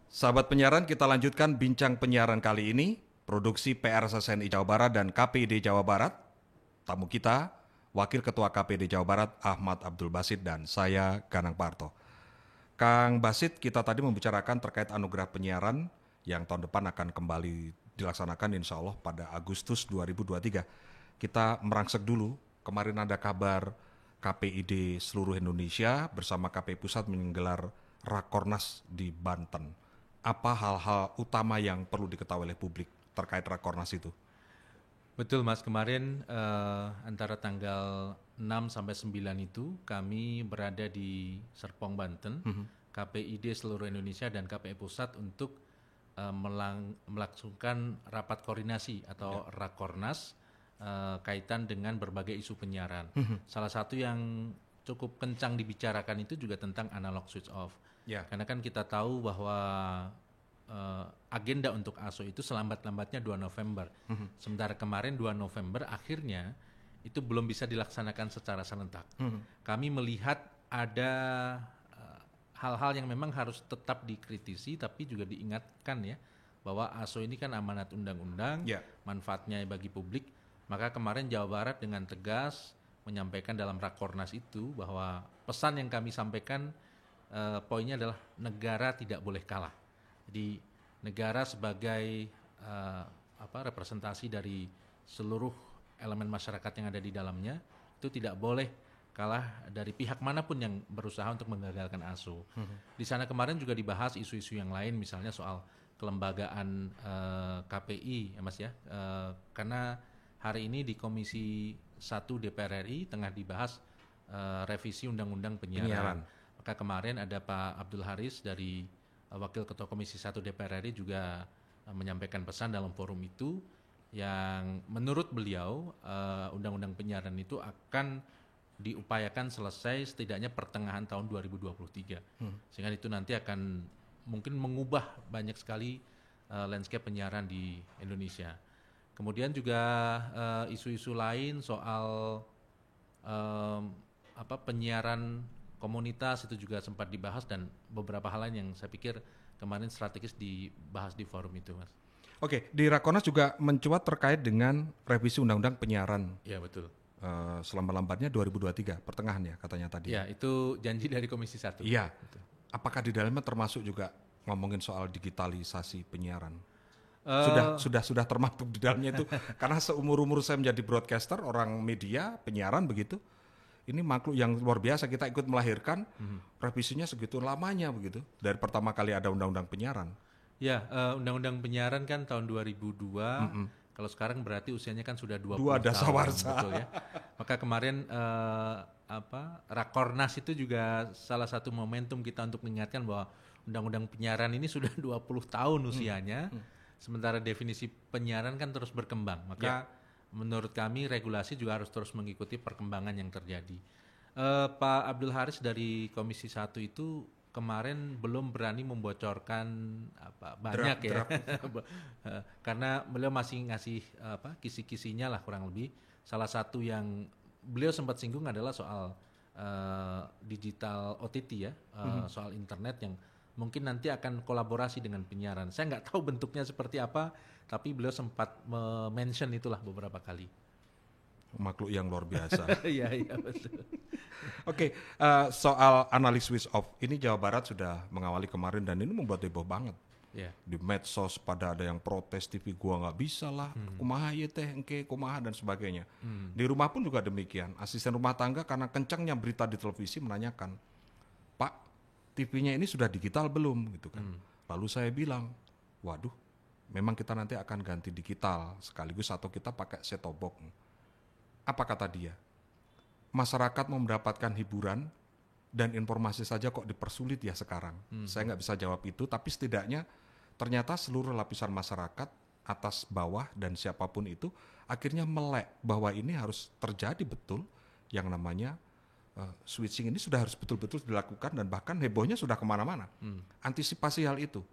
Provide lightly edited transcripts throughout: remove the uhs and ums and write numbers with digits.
Sahabat penyiaran, kita lanjutkan bincang penyiaran kali ini. Produksi PRSSNI Jawa Barat dan KPID Jawa Barat. Tamu kita, Wakil Ketua KPID Jawa Barat Ahmad Abdul Basit dan saya Ganang Parto. Kang Basit, kita tadi membicarakan terkait anugerah penyiaran yang tahun depan akan kembali dilaksanakan insya Allah pada Agustus 2023. Kita merangsek dulu, kemarin ada kabar KPID seluruh Indonesia bersama KPI Pusat menggelar Rakornas di Banten. Apa hal-hal utama yang perlu diketahui oleh publik terkait Rakornas itu? Betul Mas, kemarin antara tanggal 6 sampai 9 itu kami berada di Serpong, Banten, KPID seluruh Indonesia dan KPI Pusat untuk melangsungkan rapat koordinasi atau Rakornas kaitan dengan berbagai isu penyiaran. Salah satu yang cukup kencang dibicarakan itu juga tentang analog switch off. Karena kan kita tahu bahwa agenda untuk ASO itu selambat-lambatnya 2 November. Sementara kemarin 2 November akhirnya itu belum bisa dilaksanakan secara serentak. Kami melihat ada hal-hal yang memang harus tetap dikritisi tapi juga diingatkan ya bahwa ASO ini kan amanat undang-undang, manfaatnya bagi publik. Maka kemarin Jawa Barat dengan tegas menyampaikan dalam Rakornas itu bahwa pesan yang kami sampaikan poinnya adalah negara tidak boleh kalah. Jadi negara sebagai representasi dari seluruh elemen masyarakat yang ada di dalamnya itu tidak boleh kalah dari pihak manapun yang berusaha untuk menggagalkan ASO. Di sana kemarin juga dibahas isu-isu yang lain, misalnya soal kelembagaan KPI, ya Mas ya. Karena hari ini di Komisi 1 DPR RI tengah dibahas revisi Undang-Undang Penyiaran. Maka kemarin ada Pak Abdul Haris dari Wakil Ketua Komisi 1 DPR RI juga menyampaikan pesan dalam forum itu yang menurut beliau Undang-Undang Penyiaran itu akan diupayakan selesai setidaknya pertengahan tahun 2023. Sehingga itu nanti akan mungkin mengubah banyak sekali landscape penyiaran di Indonesia. Kemudian juga isu-isu lain soal penyiaran komunitas itu juga sempat dibahas dan beberapa hal lain yang saya pikir kemarin strategis dibahas di forum itu, Mas. Oke, di Rakornas juga mencuat terkait dengan revisi Undang-Undang Penyiaran. Ya, betul. Selambat-lambatnya 2023, pertengahan ya katanya tadi. Ya, itu janji dari Komisi 1. Iya. Apakah di dalamnya termasuk juga ngomongin soal digitalisasi penyiaran? Sudah termasuk di dalamnya itu karena seumur-umur saya menjadi broadcaster, orang media, penyiaran begitu. Ini makhluk yang luar biasa, kita ikut melahirkan revisinya segitu lamanya begitu. Dari pertama kali ada Undang-Undang Penyiaran. Ya, Undang-Undang Penyiaran kan tahun 2002. Kalau sekarang berarti usianya kan sudah 20 Dua tahun. dasawarsa. Betul ya. Maka kemarin Rakornas itu juga salah satu momentum kita untuk mengingatkan bahwa Undang-Undang Penyiaran ini sudah 20 tahun usianya. Sementara definisi penyiaran kan terus berkembang. Maka menurut kami regulasi juga harus terus mengikuti perkembangan yang terjadi. Pak Abdul Haris dari Komisi 1 itu kemarin belum berani membocorkan banyak karena beliau masih ngasih kisi-kisinya lah kurang lebih. Salah satu yang beliau sempat singgung adalah soal digital OTT ya, soal internet yang mungkin nanti akan kolaborasi dengan penyiaran. Saya nggak tahu bentuknya seperti apa, tapi beliau sempat mention itulah beberapa kali. Makhluk yang luar biasa. Iya betul. Oke, soal analis switch off ini Jawa Barat sudah mengawali kemarin dan ini membuat heboh banget. Di medsos pada ada yang protes TV gua nggak bisa lah, kumaha ya teh, engke kumaha dan sebagainya. Di rumah pun juga demikian. Asisten rumah tangga karena kencangnya berita di televisi menanyakan, Pak, TV-nya ini sudah digital belum gitu kan. Lalu saya bilang, waduh, memang kita nanti akan ganti digital sekaligus atau kita pakai set-top box. Apa kata dia? Masyarakat mau mendapatkan hiburan dan informasi saja kok dipersulit ya sekarang. Saya nggak bisa jawab itu, tapi setidaknya ternyata seluruh lapisan masyarakat atas bawah dan siapapun itu akhirnya melek bahwa ini harus terjadi betul yang namanya switching ini sudah harus betul-betul dilakukan dan bahkan hebohnya sudah kemana-mana. Antisipasi hal itu,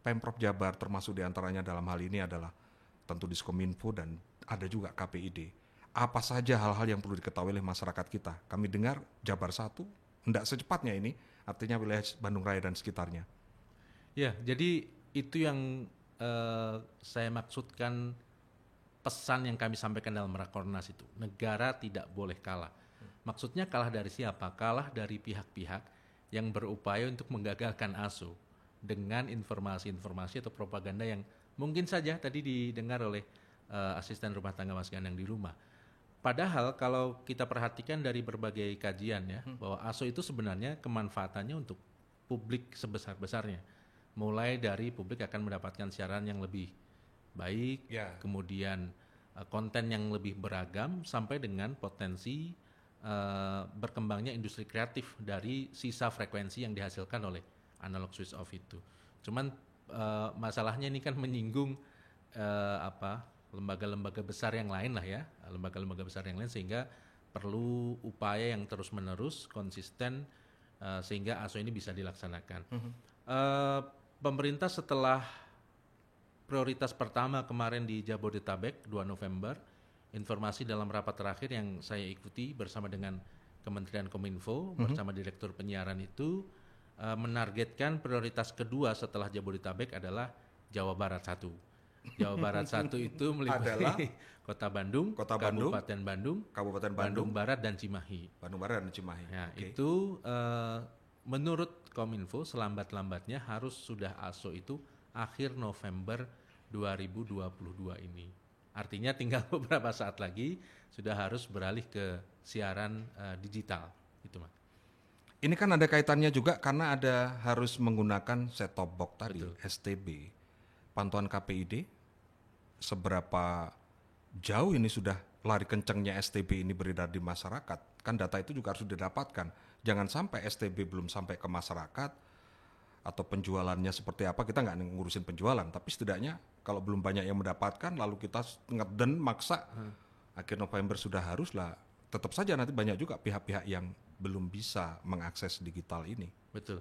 Pemprov Jabar termasuk diantaranya dalam hal ini adalah tentu Diskominfo dan ada juga KPID. Apa saja hal-hal yang perlu diketahui oleh masyarakat kita? Kami dengar Jabar 1 hendak secepatnya ini, artinya wilayah Bandung Raya dan sekitarnya. Ya, jadi itu yang saya maksudkan, pesan yang kami sampaikan dalam Rakornas itu. Negara tidak boleh kalah. Maksudnya kalah dari siapa? Kalah dari pihak-pihak yang berupaya untuk menggagalkan ASO dengan informasi-informasi atau propaganda yang mungkin saja tadi didengar oleh asisten rumah tangga Mas Ganang di rumah. Padahal kalau kita perhatikan dari berbagai kajian ya, bahwa ASO itu sebenarnya kemanfaatannya untuk publik sebesar-besarnya. Mulai dari publik akan mendapatkan siaran yang lebih baik, kemudian konten yang lebih beragam, sampai dengan potensi berkembangnya industri kreatif dari sisa frekuensi yang dihasilkan oleh analog switch off itu. Cuman masalahnya ini kan menyinggung lembaga-lembaga besar yang lain lah ya, lembaga-lembaga besar yang lain, sehingga perlu upaya yang terus-menerus konsisten sehingga ASO ini bisa dilaksanakan. Pemerintah setelah prioritas pertama kemarin di Jabodetabek 2 November, informasi dalam rapat terakhir yang saya ikuti bersama dengan Kementerian Kominfo bersama Direktur Penyiaran itu menargetkan prioritas kedua setelah Jabodetabek adalah Jawa Barat 1. Jawa Barat 1 itu meliputi Kota Bandung, Kabupaten Bandung, Bandung Barat dan Cimahi. Ya, itu menurut Kominfo selambat-lambatnya harus sudah ASO itu akhir November 2022 ini. Artinya tinggal beberapa saat lagi sudah harus beralih ke siaran digital. Itu, Mas. Ini kan ada kaitannya juga karena ada harus menggunakan set-top box tadi, betul. STB. Pantauan KPID, seberapa jauh ini sudah lari kencengnya STB ini beredar di masyarakat. Kan data itu juga harus didapatkan. Jangan sampai STB belum sampai ke masyarakat, atau penjualannya seperti apa, kita nggak ngurusin penjualan, tapi setidaknya kalau belum banyak yang mendapatkan, lalu kita ngeden maksa, akhir November sudah harus lah, tetap saja nanti banyak juga pihak-pihak yang belum bisa mengakses digital ini. Betul.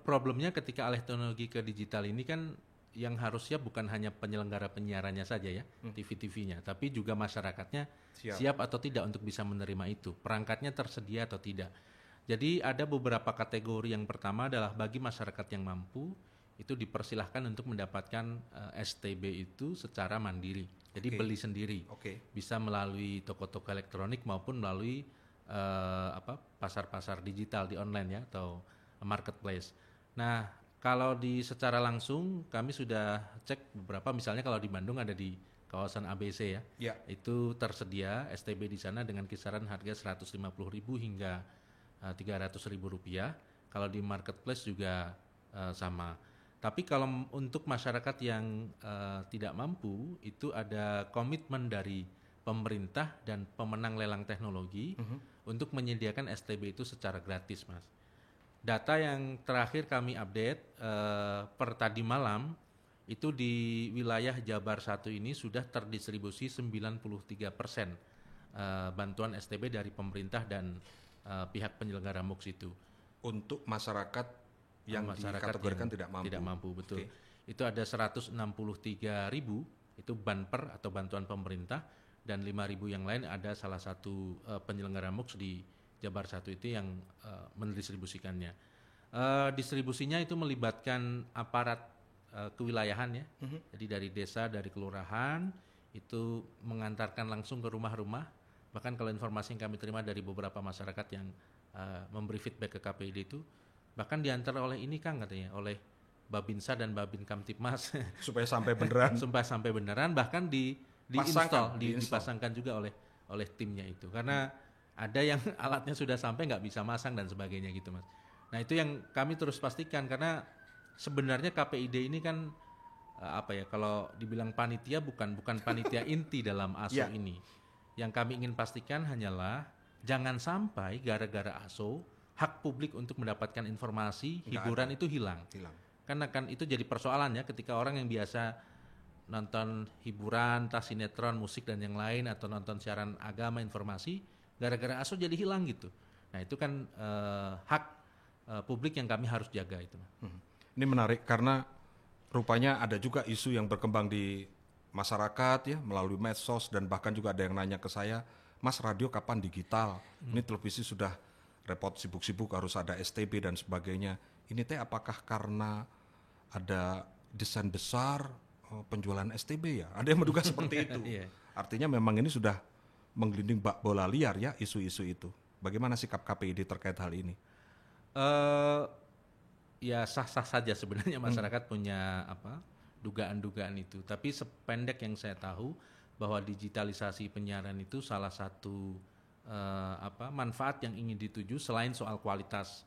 Problemnya ketika alih teknologi ke digital ini kan yang harus siap bukan hanya penyelenggara penyiarannya saja ya, TV-TV-nya, tapi juga masyarakatnya siap atau tidak untuk bisa menerima itu, perangkatnya tersedia atau tidak. Jadi ada beberapa kategori. Yang pertama adalah bagi masyarakat yang mampu, itu dipersilahkan untuk mendapatkan STB itu secara mandiri. Jadi beli sendiri, bisa melalui toko-toko elektronik maupun melalui pasar-pasar digital di online ya, atau marketplace. Nah, kalau di secara langsung kami sudah cek beberapa, misalnya kalau di Bandung ada di kawasan ABC ya. Itu tersedia STB di sana dengan kisaran harga 150.000 hingga Rp300.000. Kalau di marketplace juga sama. Tapi kalau untuk masyarakat yang tidak mampu, itu ada komitmen dari pemerintah dan pemenang lelang teknologi untuk menyediakan STB itu secara gratis, Mas. Data yang terakhir kami update per tadi malam, itu di wilayah Jabar 1 ini sudah terdistribusi 93% bantuan STB dari pemerintah dan pihak penyelenggara MUX itu. Untuk masyarakat yang dikategorikan tidak mampu. Tidak mampu, betul. Itu ada 163.000 itu banper atau bantuan pemerintah, dan 5.000 yang lain ada salah satu penyelenggara MUX di Jabar 1 itu yang mendistribusikannya. Distribusinya itu melibatkan aparat kewilayahan ya. Jadi dari desa, dari kelurahan itu mengantarkan langsung ke rumah-rumah. Bahkan kalau informasi yang kami terima dari beberapa masyarakat yang memberi feedback ke KPID itu, bahkan diantar oleh ini Kang katanya, oleh Babinsa dan Babin Kamtipmas supaya sampai beneran. sampai beneran, bahkan dipasangkan juga oleh timnya itu. Karena ada yang alatnya sudah sampai nggak bisa masang dan sebagainya gitu, Mas. Nah, itu yang kami terus pastikan, karena sebenarnya KPID ini kan kalau dibilang panitia bukan panitia inti dalam ASO ini. Yang kami ingin pastikan hanyalah jangan sampai gara-gara ASO hak publik untuk mendapatkan informasi hiburan itu hilang. Karena kan itu jadi persoalannya ketika orang yang biasa nonton hiburan, entah sinetron, musik dan yang lain, atau nonton siaran agama, informasi, gara-gara ASO jadi hilang gitu. Nah, itu kan hak publik yang kami harus jaga itu. Ini menarik karena rupanya ada juga isu yang berkembang di masyarakat ya, melalui medsos, dan bahkan juga ada yang nanya ke saya, Mas, radio kapan digital? Ini televisi sudah repot sibuk-sibuk harus ada STB dan sebagainya. Ini apakah karena ada desain besar penjualan STB ya. Ada yang menduga seperti itu. Iya. Artinya memang ini sudah menggelinding bak bola liar ya isu-isu itu. Bagaimana sikap KPID terkait hal ini? Ya sah-sah saja sebenarnya masyarakat punya dugaan-dugaan itu. Tapi sependek yang saya tahu bahwa digitalisasi penyiaran itu salah satu manfaat yang ingin dituju selain soal kualitas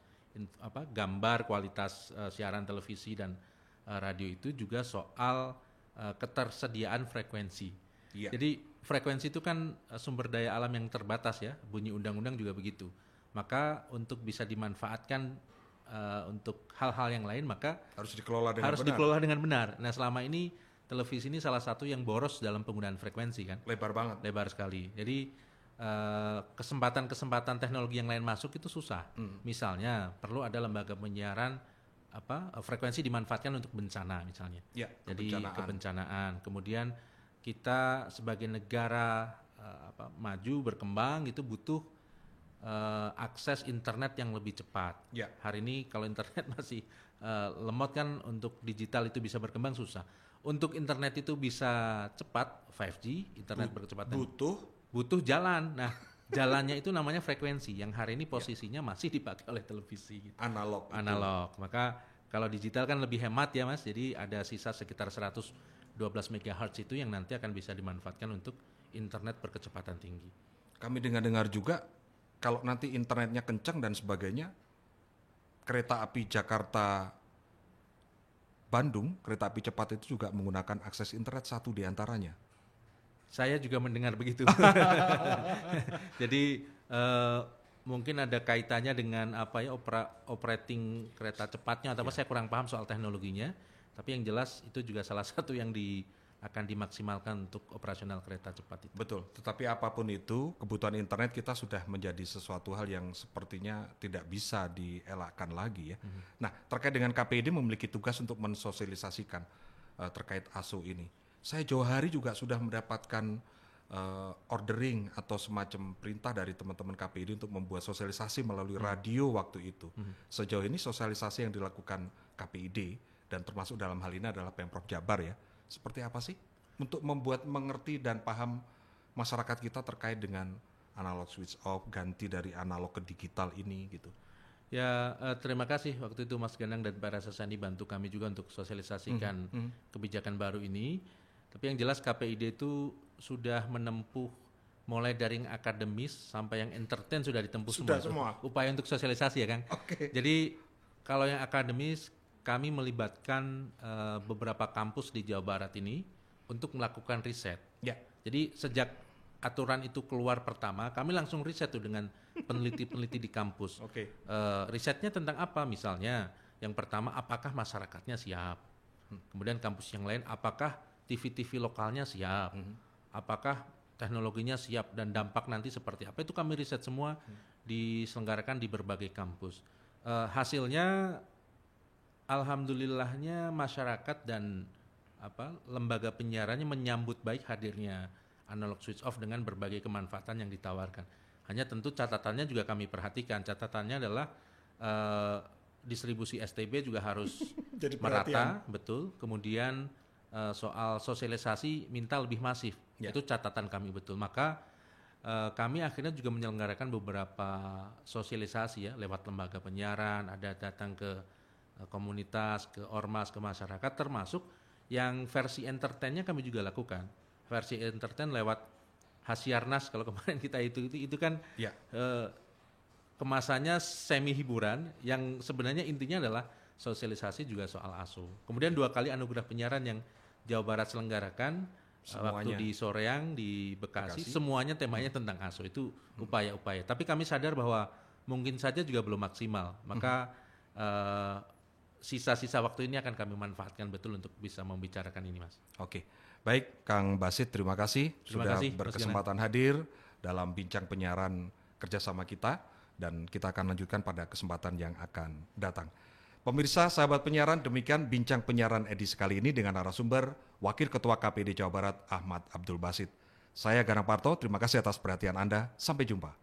gambar, kualitas siaran televisi dan radio itu juga soal ketersediaan frekuensi. Yeah. Jadi frekuensi itu kan sumber daya alam yang terbatas ya, bunyi undang-undang juga begitu. Maka untuk bisa dimanfaatkan untuk hal-hal yang lain maka harus dikelola dengan benar. Nah selama ini televisi ini salah satu yang boros dalam penggunaan frekuensi kan. Lebar sekali. Jadi kesempatan-kesempatan teknologi yang lain masuk itu susah. Misalnya perlu ada lembaga penyiaran frekuensi dimanfaatkan untuk bencana misalnya. Ya, jadi kebencanaan. Kemudian kita sebagai negara maju berkembang itu butuh akses internet yang lebih cepat. Ya. Hari ini kalau internet masih lemot kan, untuk digital itu bisa berkembang susah. Untuk internet itu bisa cepat 5G, internet berkecepatan. Butuh jalan. Nah, jalannya itu namanya frekuensi yang hari ini posisinya masih dipakai oleh televisi gitu. Analog. Maka kalau digital kan lebih hemat ya Mas. Jadi ada sisa sekitar 112 MHz itu yang nanti akan bisa dimanfaatkan untuk internet berkecepatan tinggi. Kami dengar juga kalau nanti internetnya kencang dan sebagainya, kereta api Jakarta Bandung, kereta api cepat itu juga menggunakan akses internet satu di antaranya. Saya juga mendengar begitu. Jadi mungkin ada kaitannya dengan operating kereta cepatnya atau saya kurang paham soal teknologinya. Tapi yang jelas itu juga salah satu yang akan dimaksimalkan untuk operasional kereta cepat itu. Betul, tetapi apapun itu kebutuhan internet kita sudah menjadi sesuatu hal yang sepertinya tidak bisa dielakkan lagi ya. Nah, terkait dengan KPID memiliki tugas untuk mensosialisasikan terkait ASO ini. Saya jauh hari juga sudah mendapatkan ordering atau semacam perintah dari teman-teman KPID untuk membuat sosialisasi melalui radio waktu itu. Sejauh ini sosialisasi yang dilakukan KPID dan termasuk dalam hal ini adalah Pemprov Jabar ya. Seperti apa sih untuk membuat mengerti dan paham masyarakat kita terkait dengan analog switch off, ganti dari analog ke digital ini gitu? Ya, terima kasih waktu itu Mas Ganang dan Pak Rasasani bantu kami juga untuk sosialisasikan kebijakan baru ini. Tapi yang jelas KPID itu sudah menempuh mulai dari yang akademis sampai yang entertain sudah ditempuh semua. Upaya untuk sosialisasi ya Kang. Okay. Jadi kalau yang akademis kami melibatkan beberapa kampus di Jawa Barat ini untuk melakukan riset. Ya. Jadi sejak aturan itu keluar pertama, kami langsung riset tuh dengan peneliti-peneliti di kampus. Okay. Risetnya tentang apa? Misalnya, yang pertama, apakah masyarakatnya siap? Kemudian kampus yang lain, apakah TV-TV lokalnya siap? Apakah teknologinya siap dan dampak nanti seperti apa? Itu kami riset semua diselenggarakan di berbagai kampus. Hasilnya alhamdulillahnya masyarakat dan lembaga penyiarannya menyambut baik hadirnya analog switch off dengan berbagai kemanfaatan yang ditawarkan. Hanya tentu catatannya juga kami perhatikan. Catatannya adalah distribusi STB juga harus jadi merata, betul. Kemudian soal sosialisasi minta lebih masif. Ya. Itu catatan kami betul. Maka kami akhirnya juga menyelenggarakan beberapa sosialisasi ya lewat lembaga penyiaran, ada datang ke komunitas, ke ormas, ke masyarakat, termasuk yang versi entertainnya kami juga lakukan. Versi entertain lewat Hasiarnas kalau kemarin kita itu kan ya. Kemasannya semi hiburan yang sebenarnya intinya adalah sosialisasi juga soal ASO. Kemudian 2 kali anugerah penyiaran yang Jawa Barat selenggarakan waktu di Soreang, di Bekasi, semuanya temanya tentang ASO. Itu upaya-upaya. Tapi kami sadar bahwa mungkin saja juga belum maksimal. Maka sisa-sisa waktu ini akan kami manfaatkan betul untuk bisa membicarakan ini, Mas. Oke, baik Kang Basit, terima kasih sudah berkesempatan hadir dalam bincang penyiaran kerjasama kita dan kita akan lanjutkan pada kesempatan yang akan datang. Pemirsa, sahabat penyiaran, demikian bincang penyiaran edisi kali ini dengan narasumber Wakil Ketua KPID Jawa Barat Ahmad Abdul Basit. Saya Ganang Parto, terima kasih atas perhatian Anda, sampai jumpa.